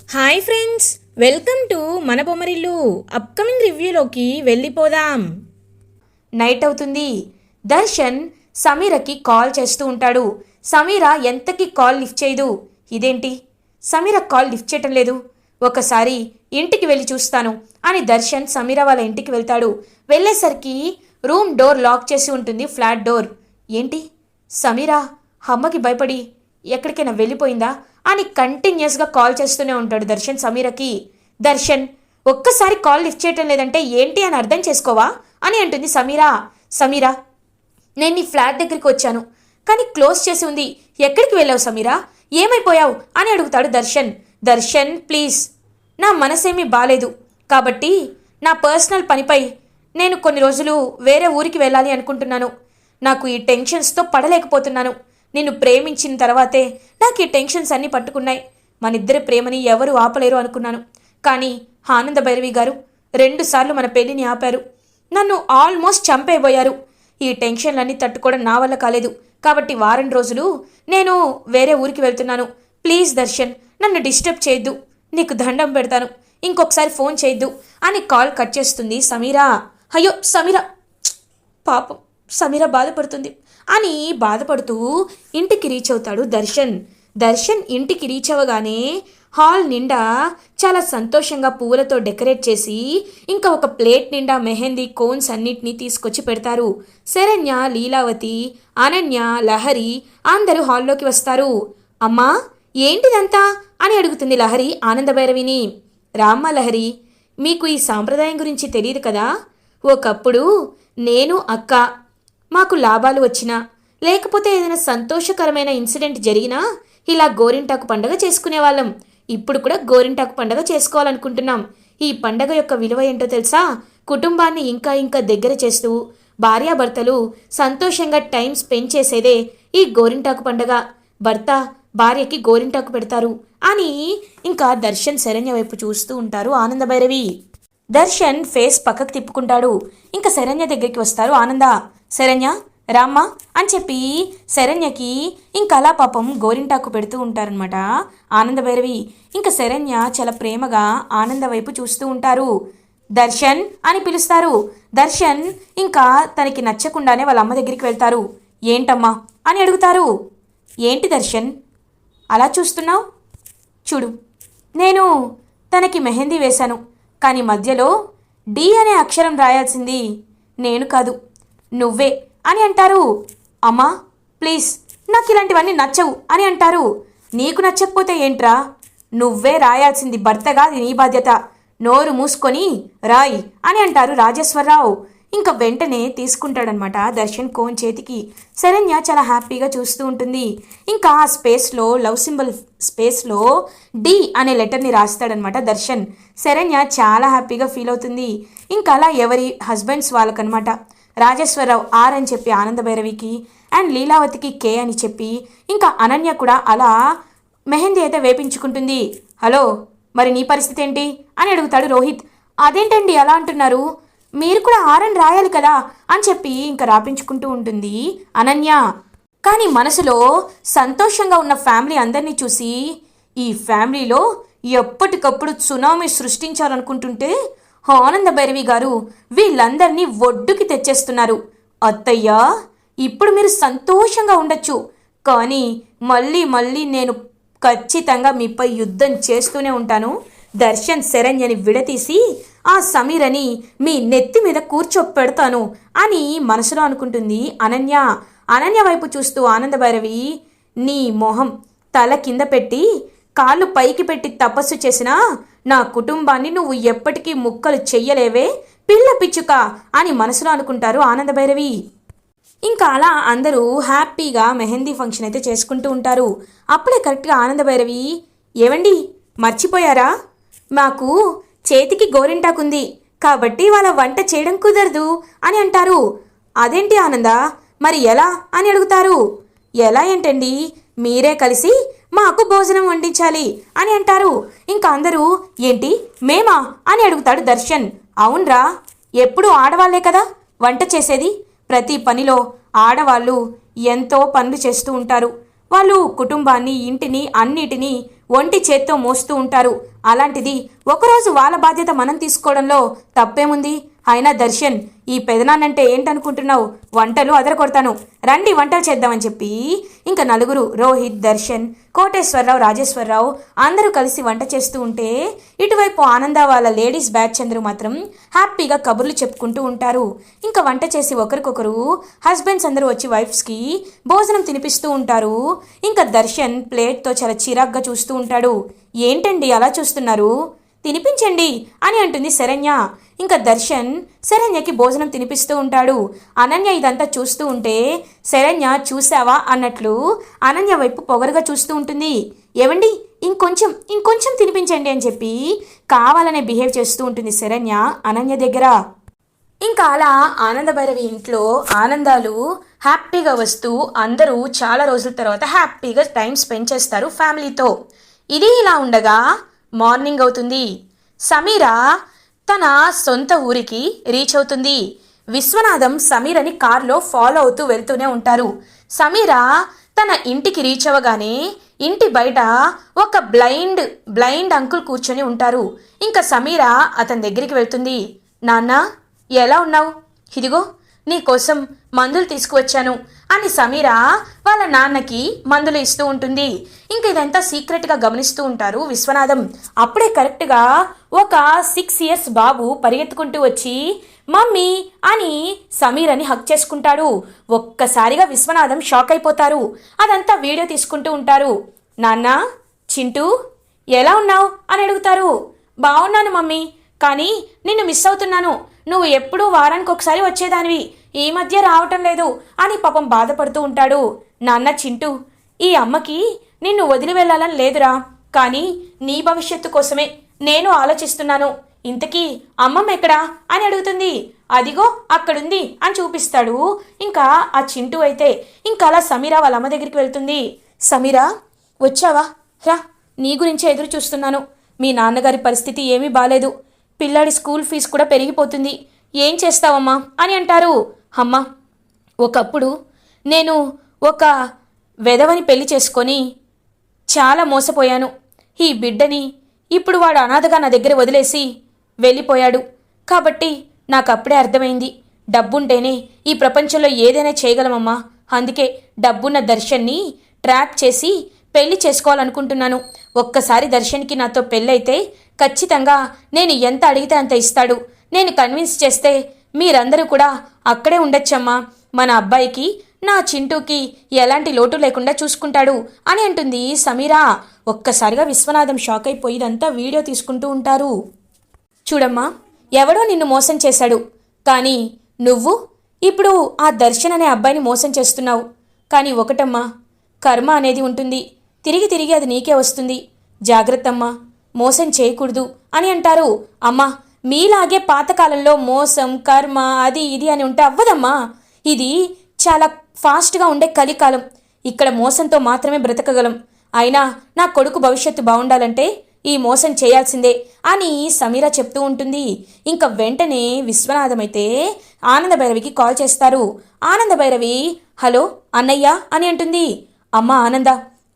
Hi friends, welcome to మన Bommarillu. Upcoming రివ్యూలోకి వెళ్ళిపోదాం. Night అవుతుంది. దర్శన్ సమీరకి కాల్ చేస్తూ ఉంటాడు. సమీర ఎంతకి కాల్ లిఫ్ట్ చేయదు. ఇదేంటి, సమీర కాల్ లిఫ్ట్ చేయటం లేదు, ఒకసారి ఇంటికి వెళ్ళి చూస్తాను అని దర్శన్ సమీర వాళ్ళ ఇంటికి వెళ్తాడు. వెళ్ళేసరికి రూమ్ డోర్ లాక్ చేసి ఉంటుంది, ఫ్లాట్ డోర్. ఏంటి, సమీర అమ్మకి భయపడి ఎక్కడికైనా వెళ్ళిపోయిందా అని కంటిన్యూస్గా కాల్ చేస్తూనే ఉంటాడు దర్శన్ సమీరకి. దర్శన్ ఒక్కసారి కాల్ లిఫ్ట్ చేయటం లేదంటే ఏంటి అని అర్థం చేసుకోవా అని అంటుంది సమీర. సమీర, నేను నీ ఫ్లాట్ దగ్గరికి వచ్చాను కానీ క్లోజ్ చేసి ఉంది, ఎక్కడికి వెళ్ళావు సమీరా, ఏమైపోయావు అని అడుగుతాడు దర్శన్. దర్శన్ ప్లీజ్, నా మనసేమీ బాలేదు కాబట్టి నా పర్సనల్ పనిపై నేను కొన్ని రోజులు వేరే ఊరికి వెళ్ళాలి అనుకుంటున్నాను. నాకు ఈ టెన్షన్స్తో పడలేకపోతున్నాను. నిన్ను ప్రేమించిన తర్వాతే నాకు ఈ టెన్షన్స్ అన్నీ పట్టుకున్నాయి. మనిద్దరి ప్రేమని ఎవరు ఆపలేరు అనుకున్నాను. కానీ ఆనంద భైరవి గారు 2 సార్లు మన పెళ్లిని ఆపారు. నన్ను ఆల్మోస్ట్ చంపేయబోయారు. ఈ టెన్షన్లన్నీ తట్టుకోవడం నా వల్ల కాలేదు. కాబట్టి వారం రోజులు నేను వేరే ఊరికి వెళ్తున్నాను. ప్లీజ్ దర్శన్, నన్ను డిస్టర్బ్ చేయొద్దు, నీకు దండం పెడతాను, ఇంకొకసారి ఫోన్ చేయొద్దు అని కాల్ కట్ చేస్తుంది సమీరా. అయ్యో సమీర, పాపం సమీర బాధపడుతుంది అని బాధపడుతూ ఇంటికి రీచ్ అవుతాడు దర్శన్. దర్శన్ ఇంటికి రీచ్ అవ్వగానే హాల్ నిండా చాలా సంతోషంగా పువ్వులతో డెకరేట్ చేసి ఇంకా ఒక ప్లేట్ నిండా మెహందీ కోన్స్ అన్నిటినీ తీసుకొచ్చి పెడతారు. శరణ్య, లీలావతి, అనన్య, లహరి అందరూ హాల్లోకి వస్తారు. అమ్మా ఏంటిదంతా అని అడుగుతుంది లహరి ఆనందభైరవిని. రామ్మ లహరి, మీకు ఈ సాంప్రదాయం గురించి తెలియదు కదా. ఒకప్పుడు నేను అక్క మాకు లాభాలు వచ్చినా లేకపోతే ఏదైనా సంతోషకరమైన ఇన్సిడెంట్ జరిగినా ఇలా గోరింటాకు పండగ చేసుకునేవాళ్ళం. ఇప్పుడు కూడా గోరింటాకు పండగ చేసుకోవాలనుకుంటున్నాం. ఈ పండగ యొక్క విలువ ఏంటో తెలుసా? కుటుంబాన్ని ఇంకా ఇంకా దగ్గర చేస్తూ భార్యాభర్తలు సంతోషంగా టైం స్పెండ్ చేసేదే ఈ గోరింటాకు పండగ. భర్త భార్యకి గోరింటాకు పెడతారు అని ఇంకా దర్శన్ శరణ్య వైపు చూస్తూ ఉంటారు ఆనందభైరవి. దర్శన్ ఫేస్ పక్కకు తిప్పుకుంటాడు. ఇంకా శరణ్య దగ్గరికి వస్తారు ఆనంద. శరణ్య రామ్మ అని చెప్పి శరణ్యకి ఇంకా అలా పాపం గోరింటాకు పెడుతూ ఉంటారనమాట ఆనందభైరవి. ఇంకా శరణ్య చాలా ప్రేమగా ఆనంద వైపు చూస్తూ ఉంటారు. దర్శన్ అని పిలుస్తారు. దర్శన్ ఇంకా తనకి నచ్చకుండానే వాళ్ళ అమ్మ దగ్గరికి వెళ్తారు. ఏంటమ్మా అని అడుగుతారు. ఏంటి దర్శన్ అలా చూస్తున్నావు? చూడు, నేను తనకి మెహందీ వేశాను, కానీ మధ్యలో డి అనే అక్షరం రాయాల్సింది నేను కాదు, నువ్వే అని అంటారు. అమ్మా ప్లీజ్, నాకు ఇలాంటివన్నీ నచ్చవు అని అంటారు. నీకు నచ్చకపోతే ఏంట్రా, నువ్వే రాయాల్సింది, భర్తగా నీ బాధ్యత, నోరు మూసుకొని రాయ్ అని అంటారు రాజేశ్వరరావు. ఇంకా వెంటనే తీసుకుంటాడనమాట దర్శన్ కోన్ చేతికి. శరణ్య చాలా హ్యాపీగా చూస్తూ ఉంటుంది. ఇంకా ఆ స్పేస్లో లవ్ సింబల్ స్పేస్లో డి అనే లెటర్ని రాస్తాడనమాట దర్శన్. శరణ్య చాలా హ్యాపీగా ఫీల్ అవుతుంది. ఇంకా అలా ఎవరి హస్బెండ్స్ వాళ్ళకనమాట. రాజేశ్వరరావు ఆర్ అని చెప్పి ఆనందభైరవికి, అండ్ లీలావతికి కే అని చెప్పి, ఇంకా అనన్య కూడా అలా మెహందీ అయితే వేపించుకుంటుంది. హలో, మరి నీ పరిస్థితి ఏంటి అని అడుగుతాడు రోహిత్. అదేంటండి అలా అంటున్నారు, మీరు కూడా ఆరని రాయాలి కదా అని చెప్పి ఇంకా రాపించుకుంటూ ఉంటుంది అనన్య. కానీ మనసులో సంతోషంగా ఉన్న ఫ్యామిలీ అందరినీ చూసి ఈ ఫ్యామిలీలో ఎప్పటికప్పుడు సునామీ సృష్టించాలనుకుంటుంటే ఆనంద భైరవి గారు వీళ్ళందరినీ ఒడ్డుకి తెచ్చేస్తున్నారు. అత్తయ్య, ఇప్పుడు మీరు సంతోషంగా ఉండొచ్చు, కానీ మళ్ళీ మళ్ళీ నేను ఖచ్చితంగా మీపై యుద్ధం చేస్తూనే ఉంటాను. దర్శన్ శరణ్యని విడతీసి ఆ సమీరని మీ నెత్తి మీద కూర్చోపెడతాను అని మనసులో అనుకుంటుంది అనన్య. అనన్య వైపు చూస్తూ ఆనందభైరవి, నీ మొహం తల కింద పెట్టి కాళ్ళు పైకి పెట్టి తపస్సు చేసినా నా కుటుంబాన్ని నువ్వు ఎప్పటికీ ముక్కలు చెయ్యలేవే పిల్ల పిచ్చుక అని మనసులో అనుకుంటారు ఆనందభైరవి. ఇంకా అలా అందరూ హ్యాపీగా మెహందీ ఫంక్షన్ అయితే చేసుకుంటూ ఉంటారు. అప్పుడే కరెక్ట్గా ఆనందభైరవి, ఏవండి మర్చిపోయారా, మాకు చేతికి గోరింటాకుంది కాబట్టి వాళ్ళ వంట చేయడం కుదరదు అని అంటారు. అదేంటి ఆనంద, మరి ఎలా అని అడుగుతారు. ఎలా ఏంటండి, మీరే కలిసి మాకు భోజనం వండించాలి అని అంటారు. ఇంకా అందరూ ఏంటి మేమా అని అడుగుతాడు దర్శన్. అవునరా, ఎప్పుడు ఆడవాళ్లే కదా వంట చేసేది, ప్రతి పనిలో ఆడవాళ్ళు ఎంతో పనులు చేస్తూ ఉంటారు, వాళ్ళు కుటుంబాన్ని, ఇంటిని, అన్నిటినీ ఒంటి చేత్తో మోస్తూ ఉంటారు. అలాంటిది ఒకరోజు వాళ్ళ బాధ్యత మనం తీసుకోవడంలో తప్పేముంది? అయినా దర్శన్, ఈ పెదనాన్నంటే ఏంటనుకుంటున్నావు? వంటలు అదరకొడతాను, రండి వంటలు చేద్దామని చెప్పి ఇంకా నలుగురు, రోహిత్, దర్శన్, కోటేశ్వరరావు, రాజేశ్వరరావు అందరూ కలిసి వంట చేస్తూ ఉంటే ఇటువైపు ఆనంద వాళ్ళ లేడీస్ బ్యాచ్ అందరూ మాత్రం హ్యాపీగా కబుర్లు చెప్పుకుంటూ ఉంటారు. ఇంకా వంట చేసి ఒకరికొకరు హస్బెండ్స్ అందరూ వచ్చి వైఫ్స్కి భోజనం తినిపిస్తూ ఉంటారు. ఇంకా దర్శన్ ప్లేట్తో చాలా చిరాగ్గా చూస్తూ ఉంటాడు. ఏంటండి అలా చూస్తున్నారు, తినిపించండి అని అంటుంది శరణ్య. ఇంకా దర్శన్ శరణ్యకి భోజనం తినిపిస్తూ ఉంటాడు. అనన్య ఇదంతా చూస్తూ ఉంటే శరణ్య చూసావా అన్నట్లు అనన్య వైపు పొగరుగా చూస్తూ ఉంటుంది. ఏవండి, ఇంకొంచెం తినిపించండి అని చెప్పి కావాలనే బిహేవ్ చేస్తూ ఉంటుంది శరణ్య అనన్య దగ్గర. ఇంకా అలా ఆనంద భైరవి ఇంట్లో ఆనందాలు హ్యాపీగా వస్తూ అందరూ చాలా రోజుల తర్వాత హ్యాపీగా టైం స్పెండ్ చేస్తారు ఫ్యామిలీతో. ఇది ఇలా ఉండగా మార్నింగ్ అవుతుంది. సమీర తన సొంత ఊరికి రీచ్ అవుతుంది. విశ్వనాథం సమీరని కార్లో ఫాలో అవుతూ వెళ్తూనే ఉంటారు. సమీర తన ఇంటికి రీచ్ అవ్వగానే ఇంటి బయట ఒక బ్లైండ్ అంకుల్ కూర్చొని ఉంటారు. ఇంకా సమీర అతని దగ్గరికి వెళ్తుంది. నాన్న, ఎలా ఉన్నావు? ఇదిగో నీకోసం మందులు తీసుకువచ్చాను అని సమీర వాళ్ళ నాన్నకి మందులు ఇస్తూ ఉంటుంది. ఇంక ఇదంతా సీక్రెట్గా గమనిస్తూ ఉంటారు విశ్వనాథం. అప్పుడే కరెక్ట్గా ఒక 6 years బాబు పరిగెత్తుకుంటూ వచ్చి మమ్మీ అని సమీరని హక్ చేసుకుంటాడు. ఒక్కసారిగా విశ్వనాథం షాక్ అయిపోతారు. అదంతా వీడియో తీసుకుంటూ ఉంటారు. నాన్న, చింటూ ఎలా ఉన్నావు అని అడుగుతారు. బాగున్నాను మమ్మీ, కానీ నిన్ను మిస్ అవుతున్నాను. నువ్వు ఎప్పుడూ వారానికి ఒకసారి వచ్చేదానివి, ఈ మధ్య రావటం లేదు అని పాపం బాధపడుతూ ఉంటాడు. నాన్న చింటూ, ఈ అమ్మకి నిన్ను వదిలి వెళ్ళాలని లేదురా, కానీ నీ భవిష్యత్తు కోసమే నేను ఆలోచిస్తున్నాను. ఇంతకీ అమ్మమ్మ ఎక్కడా అని అడుగుతుంది. అదిగో అక్కడుంది అని చూపిస్తాడు. ఇంకా ఆ చింటూ అయితే ఇంకా అలా సమీర వాళ్ళ అమ్మ దగ్గరికి వెళ్తుంది. సమీరా, వచ్చావా? రా, నీ గురించే ఎదురు చూస్తున్నాను. మీ నాన్నగారి పరిస్థితి ఏమీ బాలేదు. పిల్లాడి స్కూల్ ఫీజు కూడా పెరిగిపోతుంది. ఏం చేస్తావమ్మా అని అంటారు. అమ్మా, ఒకప్పుడు నేను ఒక వెధవని పెళ్లి చేసుకొని చాలా మోసపోయాను. ఈ బిడ్డని ఇప్పుడు వాడు అనాథగా నా దగ్గర వదిలేసి వెళ్ళిపోయాడు. కాబట్టి నాకు అప్పుడే అర్థమైంది, డబ్బుంటేనే ఈ ప్రపంచంలో ఏదైనా చేయగలమమ్మా. అందుకే డబ్బున్న దర్శన్ని ట్రాప్ చేసి పెళ్లి చేసుకోవాలనుకుంటున్నాను. ఒక్కసారి దర్శన్కి నాతో పెళ్ళైతే ఖచ్చితంగా నేను ఎంత అడిగితే అంత ఇస్తాడు. నేను కన్విన్స్ చేస్తే మీరందరూ కూడా అక్కడే ఉండొచ్చమ్మా. మన అబ్బాయికి, నా చింటూకి ఎలాంటి లోటు లేకుండా చూసుకుంటాడు అని అంటుంది సమీర. ఒక్కసారిగా విశ్వనాథం షాక్ అయిపోయి ఇదంతా వీడియో తీసుకుంటూ ఉంటారు. చూడమ్మా, ఎవడో నిన్ను మోసం చేశాడు, కానీ నువ్వు ఇప్పుడు ఆ దర్శన్ అనే అబ్బాయిని మోసం చేస్తున్నావు. కానీ ఒకటమ్మా, కర్మ అనేది ఉంటుంది, తిరిగి తిరిగి అది నీకే వస్తుంది. జాగ్రత్తమ్మా, మోసం చేయకూడదు అని అంటారు. అమ్మా, మీలాగే పాతకాలంలో మోసం, కర్మ, అది ఇది అని ఉంటే అవ్వదమ్మా. ఇది చాలా ఫాస్ట్గా ఉండే కలికాలం. ఇక్కడ మోసంతో మాత్రమే బ్రతకగలం. అయినా నా కొడుకు భవిష్యత్తు బాగుండాలంటే ఈ మోసం చేయాల్సిందే అని సమీర చెప్తూ ఉంటుంది. ఇంకా వెంటనే విశ్వనాథం అయితే ఆనంద భైరవికి కాల్ చేస్తారు. ఆనంద భైరవి, హలో అన్నయ్య అని అంటుంది. అమ్మా ఆనంద,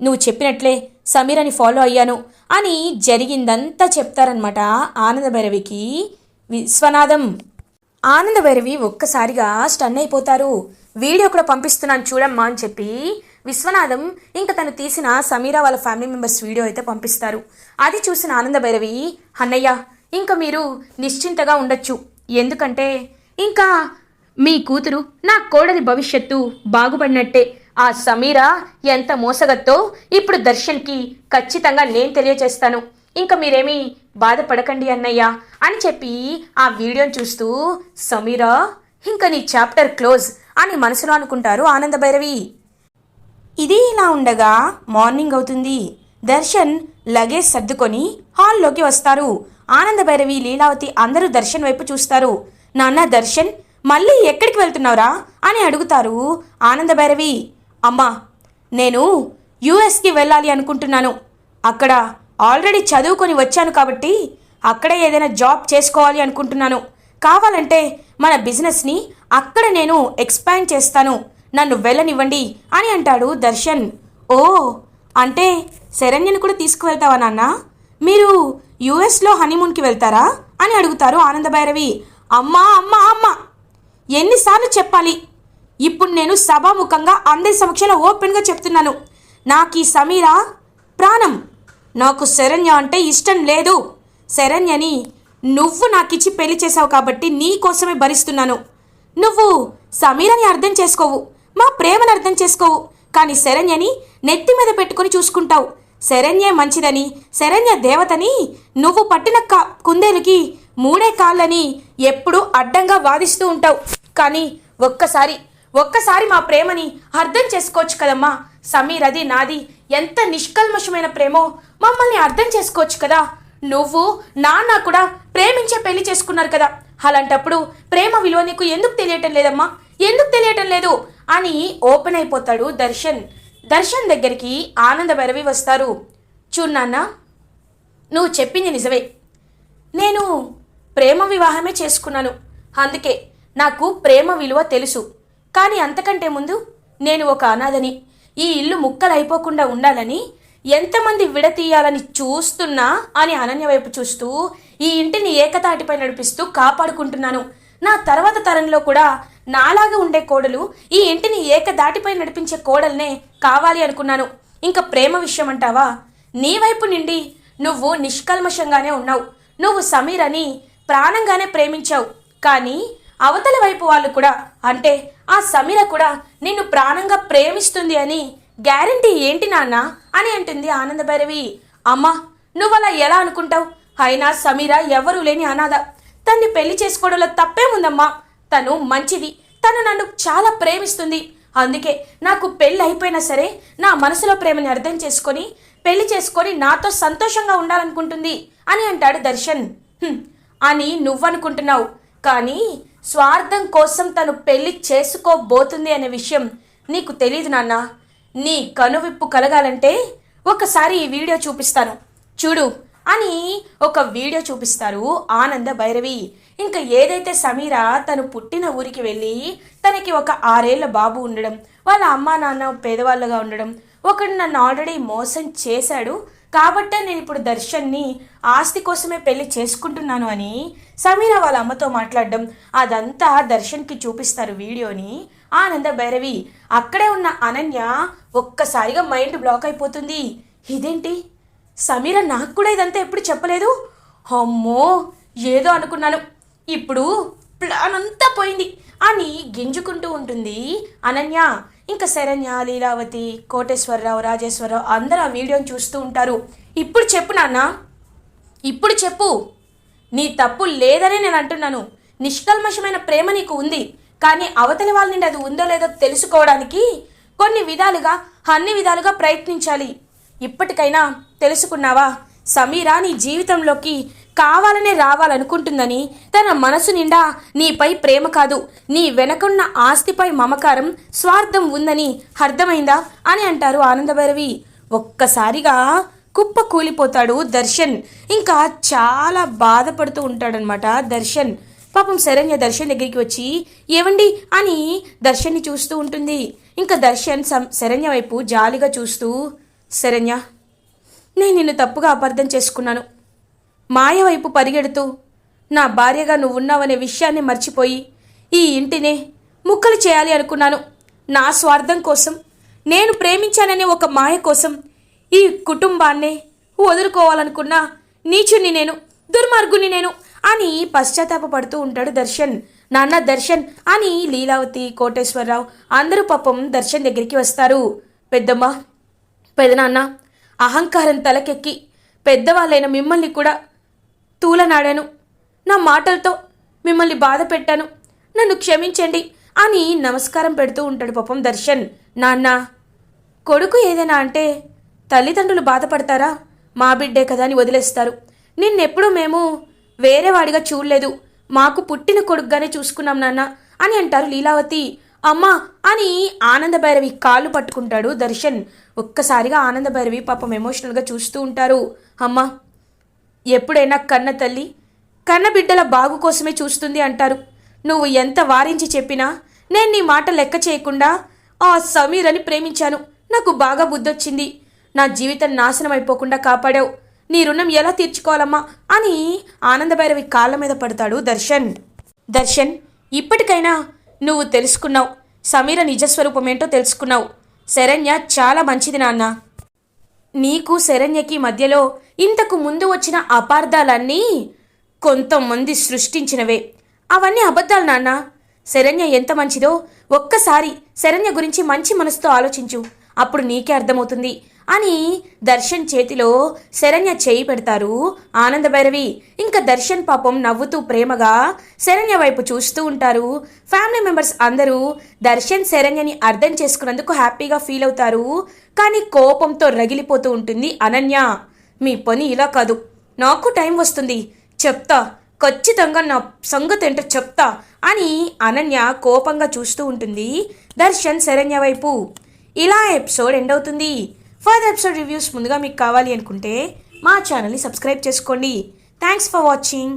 నువ్వు చెప్పినట్లే సమీరని ఫాలో అయ్యాను అని జరిగిందంతా చెప్తారనమాట ఆనంద భైరవికి విశ్వనాథం. ఆనంద భైరవి ఒక్కసారిగా స్టన్ అయిపోతారు. వీడియో కూడా పంపిస్తున్నాను చూడమ్మా అని చెప్పి విశ్వనాథం ఇంకా తను తీసిన సమీర వాళ్ళ ఫ్యామిలీ మెంబర్స్ వీడియో అయితే పంపిస్తారు. అది చూసిన ఆనంద భైరవి, అన్నయ్య ఇంకా మీరు నిశ్చింతగా ఉండొచ్చు, ఎందుకంటే ఇంకా మీ కూతురు, నా కోడలి భవిష్యత్తు బాగుపడినట్టే. ఆ సమీర ఎంత మోసగత్తో ఇప్పుడు దర్శన్కి ఖచ్చితంగా నేను తెలియజేస్తాను. ఇంకా మీరేమీ బాధపడకండి అన్నయ్య అని చెప్పి ఆ వీడియోని చూస్తూ సమీర, ఇంకా నీ చాప్టర్ క్లోజ్ అని మనసులో అనుకుంటారు ఆనంద భైరవి. ఇది ఇలా ఉండగా మార్నింగ్ అవుతుంది. దర్శన్ లగేజ్ సర్దుకొని హాల్లోకి వస్తారు. ఆనంద భైరవి, లీలావతి అందరూ దర్శన్ వైపు చూస్తారు. నాన్న దర్శన్, మళ్ళీ ఎక్కడికి వెళ్తున్నావురా అని అడుగుతారు ఆనంద భైరవి. అమ్మా, నేను యుఎస్కి వెళ్ళాలి అనుకుంటున్నాను. అక్కడ ఆల్రెడీ చదువుకొని వచ్చాను కాబట్టి అక్కడే ఏదైనా జాబ్ చేసుకోవాలి అనుకుంటున్నాను. కావాలంటే మన బిజినెస్ని అక్కడ నేను ఎక్స్పాండ్ చేస్తాను, నన్ను వెళ్ళనివ్వండి అని అంటాడు దర్శన్. ఓ, అంటే శరణ్యను కూడా తీసుకువెళ్తావా నాన్న? మీరు యుఎస్లో హనీమూన్కి వెళ్తారా అని అడుగుతారు ఆనందభైరవి. అమ్మా అమ్మా అమ్మా, ఎన్నిసార్లు చెప్పాలి? ఇప్పుడు నేను సభాముఖంగా అందరి సమక్షంలో ఓపెన్గా చెప్తున్నాను. నాకు ఈ సమీర ప్రాణం. నాకు శరణ్య అంటే ఇష్టం లేదు. శరణ్యని నువ్వు నాకిచ్చి పెళ్లి చేసావు కాబట్టి నీ కోసమే భరిస్తున్నాను. నువ్వు సమీరని అర్థం చేసుకోవు, మా ప్రేమను అర్థం చేసుకోవు, కానీ శరణ్యని నెత్తి మీద పెట్టుకుని చూసుకుంటావు. శరణ్యే మంచిదని, శరణ్య దేవతని, నువ్వు పట్టిన కుందేలుకి మూడే కాళ్ళని ఎప్పుడూ అడ్డంగా వాదిస్తూ ఉంటావు. కానీ ఒక్కసారి మా ప్రేమని అర్థం చేసుకోవచ్చు కదమ్మా. సమీర్ అది నాది ఎంత నిష్కల్మషమైన ప్రేమో మమ్మల్ని అర్థం చేసుకోవచ్చు కదా. నువ్వు నాన్న కూడా ప్రేమించే పెళ్లి చేసుకున్నారు కదా. అలాంటప్పుడు ప్రేమ విలువ నీకు ఎందుకు తెలియటం లేదమ్మా? ఎందుకు తెలియటం లేదు అని ఓపెన్ అయిపోతాడు దర్శన్. దర్శన్ దగ్గరికి ఆనందభైరవి వస్తారు. చూడు నాన్న, నువ్వు చెప్పింది నిజమే. నేను ప్రేమ వివాహమే చేసుకున్నాను. అందుకే నాకు ప్రేమ విలువ తెలుసు. కానీ అంతకంటే ముందు నేను ఒక అనాథని. ఈ ఇల్లు ముక్కలైపోకుండా ఉండాలని ఎంతమంది విడతీయాలని చూస్తున్నా అని అనన్య వైపు చూస్తూ ఈ ఇంటిని ఏకతాటిపై నడిపిస్తూ కాపాడుకుంటున్నాను. నా తర్వాత తరంలో కూడా నాలాగా ఉండే కోడలు ఈ ఇంటిని ఏకదాటిపై నడిపించే కోడల్నే కావాలి అనుకున్నాను. ఇంకా ప్రేమ విషయం అంటావా? నీ వైపు నుండి నువ్వు నిష్కల్మషంగానే ఉన్నావు. నువ్వు సమీర్ అని ప్రాణంగానే ప్రేమించావు. కానీ అవతల వైపు వాళ్ళు కూడా, అంటే ఆ సమీర కూడా నిన్ను ప్రాణంగా ప్రేమిస్తుంది అని గ్యారంటీ ఏంటి నాన్న అని అంటుంది ఆనందభైరవి. అమ్మా, నువ్వలా ఎలా అనుకుంటావు? అయినా సమీర ఎవరూ లేని అనాథ. తన్ని పెళ్లి చేసుకోవడంలో తప్పేముందమ్మా. తను మంచిది, తను నన్ను చాలా ప్రేమిస్తుంది. అందుకే నాకు పెళ్ళి అయిపోయినా సరే నా మనసులో ప్రేమని అర్థం చేసుకొని పెళ్లి చేసుకొని నాతో సంతోషంగా ఉండాలనుకుంటుంది అని అంటాడు దర్శన్. అని నువ్వనుకుంటున్నావు, కానీ స్వార్థం కోసం తను పెళ్లి చేసుకోబోతుంది అనే విషయం నీకు తెలీదు నాన్న. నీ కనువిప్పు కలగాలంటే ఒకసారి ఈ వీడియో చూపిస్తాను చూడు అని ఒక వీడియో చూపిస్తారు ఆనందభైరవి. ఇంకా ఏదైతే సమీర తను పుట్టిన ఊరికి వెళ్ళి తనకి ఒక 6 ఏళ్ల బాబు ఉండడం, వాళ్ళ అమ్మా నాన్న పేదవాళ్ళగా ఉండడం, ఒకడు నన్ను ఆల్రెడీ మోసం చేశాడు కాబట్టే నేను ఇప్పుడు దర్శన్ని ఆస్తి కోసమే పెళ్లి చేసుకుంటున్నాను అని సమీర వాళ్ళ అమ్మతో మాట్లాడడం, అదంతా దర్శన్కి చూపిస్తారు వీడియోని ఆనందభైరవి. అక్కడే ఉన్న అనన్య ఒక్కసారిగా మైండ్ బ్లాక్ అయిపోతుంది. ఇదేంటి, సమీర నాకు కూడా ఇదంతా ఎప్పుడు చెప్పలేదు. అమ్మో, ఏదో అనుకున్నాను, ఇప్పుడు ప్లాన్ అంతా పోయింది అని గింజుకుంటూ ఉంటుంది అనన్య. ఇంకా శరణ్య, లీలావతి, కోటేశ్వరరావు, రాజేశ్వరరావు అందరూ ఆ వీడియోని చూస్తూ ఉంటారు. ఇప్పుడు చెప్పు నాన్న, ఇప్పుడు చెప్పు. నీ తప్పు లేదనే నేను అంటున్నాను. నిష్కల్మషమైన ప్రేమ నీకు ఉంది, కానీ అవతలి వాళ్ళ నుండి అది ఉందో లేదో తెలుసుకోవడానికి అన్ని విధాలుగా ప్రయత్నించాలి. ఇప్పటికైనా తెలుసుకున్నావా? సమీర నీ జీవితంలోకి కావాలనే రావాలనుకుంటుందని, తన మనసు నిండా నీపై ప్రేమ కాదు, నీ వెనకున్న ఆస్తిపై మమకారం, స్వార్థం ఉందని అర్థమైందా అని అంటారు ఆనందభైరవి. ఒక్కసారిగా కుప్ప కూలిపోతాడు దర్శన్. ఇంకా చాలా బాధపడుతూ ఉంటాడనమాట దర్శన్. పాపం శరణ్య దర్శన్ దగ్గరికి వచ్చి ఏవండి అని దర్శన్ని చూస్తూ ఉంటుంది. ఇంకా దర్శన్ శరణ్య వైపు జాలిగా చూస్తూ, శరణ్య, నేను నిన్ను తప్పుగా అపార్థం చేసుకున్నాను. మాయ వైపు పరిగెడుతూ నా భార్యగా నువ్వున్నావనే విషయాన్ని మర్చిపోయి ఈ ఇంటినే ముక్కలు చేయాలి అనుకున్నాను. నా స్వార్థం కోసం, నేను ప్రేమించాననే ఒక మాయ కోసం ఈ కుటుంబాన్నే వదులుకోవాలనుకున్నా నీచుని నేను, దుర్మార్గుని నేను అని పశ్చాత్తాపడుతూ ఉంటాడు దర్శన్. నాన్న దర్శన్ అని లీలావతి, కోటేశ్వరరావు అందరూ పాపం దర్శన్ దగ్గరికి వస్తారు. పెద్దమ్మ, పెదనాన్న, అహంకారం తలకెక్కి పెద్దవాళ్ళైన మిమ్మల్ని కూడా తూలనాడాను. నా మాటలతో మిమ్మల్ని బాధ పెట్టాను, నన్ను క్షమించండి అని నమస్కారం పెడుతూ ఉంటాడు పాపం దర్శన్. నాన్న, కొడుకు ఏదైనా అంటే తల్లిదండ్రులు బాధపడతారా? మా బిడ్డే కదా అని వదిలేస్తారు. నిన్నెప్పుడూ మేము వేరే వాడిగా చూడలేదు, మాకు పుట్టిన కొడుకుగానే చూసుకున్నాం నాన్న అని అంటారు లీలావతి. అమ్మా అని ఆనందభైరవి కాళ్ళు పట్టుకుంటాడు దర్శన్. ఒక్కసారిగా ఆనందభైరవి పాపం ఎమోషనల్గా చూస్తూ ఉంటారు. అమ్మా, ఎప్పుడైనా కన్న తల్లి కన్న బిడ్డల బాగు కోసమే చూస్తుంది అంటారు. నువ్వు ఎంత వారించి చెప్పినా నేను నీ మాట లెక్క చేయకుండా ఆ సమీరని ప్రేమించాను. నాకు బాగా బుద్ధొచ్చింది. నా జీవితం నాశనం అయిపోకుండా కాపాడావు. నీ రుణం ఎలా తీర్చుకోవాలమ్మా అని ఆనందభైరవి కాళ్ళ మీద పడతాడు దర్శన్. దర్శన్, ఇప్పటికైనా నువ్వు తెలుసుకున్నావు. సమీర నిజస్వరూపం ఏంటో తెలుసుకున్నావు. శరణ్య చాలా మంచిది నాన్న. నీకు శరణ్యకి మధ్యలో ఇంతకు ముందు వచ్చిన అపార్థాలన్నీ కొంతమంది సృష్టించినవే. అవన్నీ అబద్ధాలు నాన్న. శరణ్య ఎంత మంచిదో ఒక్కసారి శరణ్య గురించి మంచి మనసుతో ఆలోచించు. అప్పుడు నీకే అర్థమవుతుంది అని దర్శన్ చేతిలో శరణ్య చేయి పెడతారు ఆనందభైరవి. ఇంకా దర్శన్ పాపం నవ్వుతూ ప్రేమగా శరణ్య వైపు చూస్తూ ఉంటారు. ఫ్యామిలీ మెంబర్స్ అందరూ దర్శన్ శరణ్యని అర్థం చేసుకున్నందుకు హ్యాపీగా ఫీల్ అవుతారు. కానీ కోపంతో రగిలిపోతూ ఉంటుంది అనన్య. మీ పని ఇలా కాదు, నాకు టైం వస్తుంది, చెప్తా, ఖచ్చితంగా నా సంగతి ఏంటో చెప్తా అని అనన్య కోపంగా చూస్తూ ఉంటుంది దర్శన్ శరణ్య వైపు. ఇలా ఎపిసోడ్ ఎండ్ అవుతుంది. ఫర్దర్ ఎపిసోడ్ రివ్యూస్ ముందుగా మీకు కావాలి అనుకుంటే మా ఛానల్ని సబ్స్క్రైబ్ చేసుకోండి. Thanks for watching.